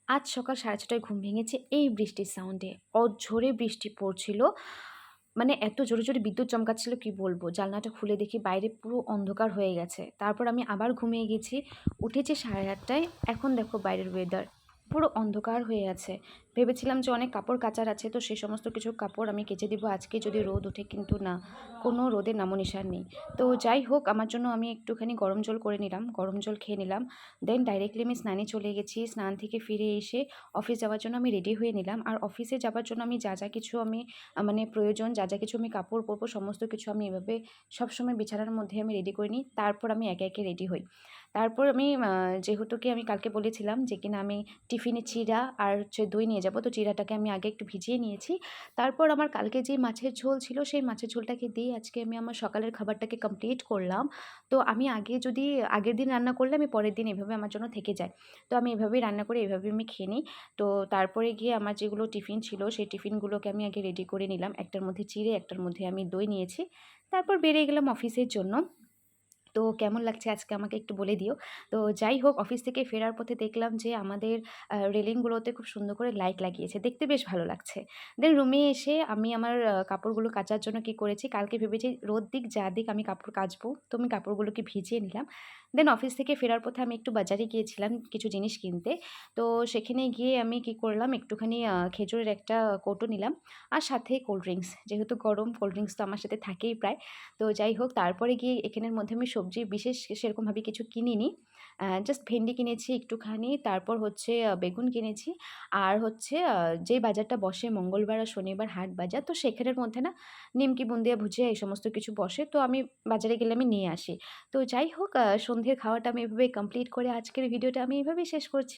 আজ সকাল 6:30টায় ঘুম ভেঙেছে এই বৃষ্টির সাউন্ডে। অঝোরে বৃষ্টি পড়ছিল। মানে এত জোরে, জোরে বিদ্যুৎ চমকাচ্ছিল কি বলব। জানলাটা খুলে দেখি বাইরে পুরো অন্ধকার হয়ে গেছে। তারপর আমি আবার ঘুমিয়ে গেছি। উঠেছি 8:30টায়। এখন দেখো বাইরের ওয়েদার পুরো অন্ধকার হয়ে আছে। ভেবেছিলাম যে অনেক কাপড় কাচার আছে, তো সেই সমস্ত কিছু কাপড় আমি কেচে দিব আজকে যদি রোদ ওঠে, কিন্তু না, কোনো রোদের নামোনিশান নেই। তো যাই হোক, আমার জন্য আমি একটুখানি গরম জল করে নিলাম, গরম জল খেয়ে নিলাম। দেন ডাইরেক্টলি আমি স্নানে চলে গেছি। স্নান থেকে ফিরে এসে অফিস যাওয়ার জন্য আমি রেডি হয়ে নিলাম। আর অফিসে যাবার জন্য আমি যা, যা কিছু আমি মানে প্রয়োজন, যা, যা কিছু আমি কাপড় পরবো সমস্ত কিছু আমি এভাবে সবসময় বিছানার মধ্যে আমি রেডি করে নিই। তারপর আমি একে, একে রেডি হই। তারপর আমি যেহেতু কি আমি কালকে বলেছিলাম যে কিনা আমি টিফিনে চিড়া আর হচ্ছে দই নিয়ে যাব, তো চিড়াটাকে আমি আগে একটু ভিজিয়ে নিয়েছি। তারপর আমার কালকে যে মাছের ঝোল ছিল সেই মাছের ঝোলটাকে দিয়ে আজকে আমি আমার সকালের খাবারটাকে কমপ্লিট করলাম। তো আমি আগে যদি আগের দিন রান্না করলে আমি পরের দিন এভাবে আমার জন্য থেকে যায়। তো আমি এভাবেই রান্না করে এভাবে আমি খেয়ে নিই। তো তারপরে গিয়ে আমার যেগুলো টিফিন ছিল সেই টিফিনগুলোকে আমি আগে রেডি করে নিলাম। একটার মধ্যে চিড়ে, একটার মধ্যে আমি দই নিয়েছি। তারপর বেরিয়ে গেলাম অফিসের জন্য। তো কেমন লাগছে আজকে আমাকে একটু বলে দিও। তো যাই হোক, অফিস থেকে ফেরার পথে দেখলাম যে আমাদের রেলিংগুলোতে খুব সুন্দর করে লাইট লাগিয়েছে। দেখতে বেশ ভালো লাগছে। দেন রুমে এসে আমি আমার কাপড়গুলো কাচার জন্য কি করেছি, কালকে ভেবেছি রোদ দিক যা দিক আমি কাপড় কাচবো। তো আমি কাপড়গুলোকে ভিজিয়ে নিলাম। দেন অফিস থেকে ফেরার পথে আমি একটু বাজারে গিয়েছিলাম কিছু জিনিস কিনতে। তো সেখানে গিয়ে আমি কি করলাম, একটুখানি খেজুরের একটা কৌটো নিলাম। আর সাথে কোল্ড ড্রিংকস। যেহেতু গরম, কোল্ড ড্রিংকস তো আমার সাথে থাকেই প্রায়। তো যাই হোক, তারপরে গিয়ে এখানের মধ্যে আমি সবজি বিশেষ সেরকমভাবে কিছু কিনিনি। জাস্ট ভেন্ডি কিনেছি একটুখানি, তারপর হচ্ছে বেগুন কিনেছি। আর হচ্ছে যেই বাজারটা বসে মঙ্গলবার আর শনিবার হাট বাজার, তো সেখানের মধ্যে না নিমকি, বুন্দিয়া, ভুজিয়া এই সমস্ত কিছু বসে। তো আমি বাজারে গেলে আমি নিয়ে আসি। তো যাই হোক, সন্ধ্যের খাওয়াটা আমি এভাবে কমপ্লিট করে আজকের ভিডিওটা আমি এভাবেই শেষ করছি।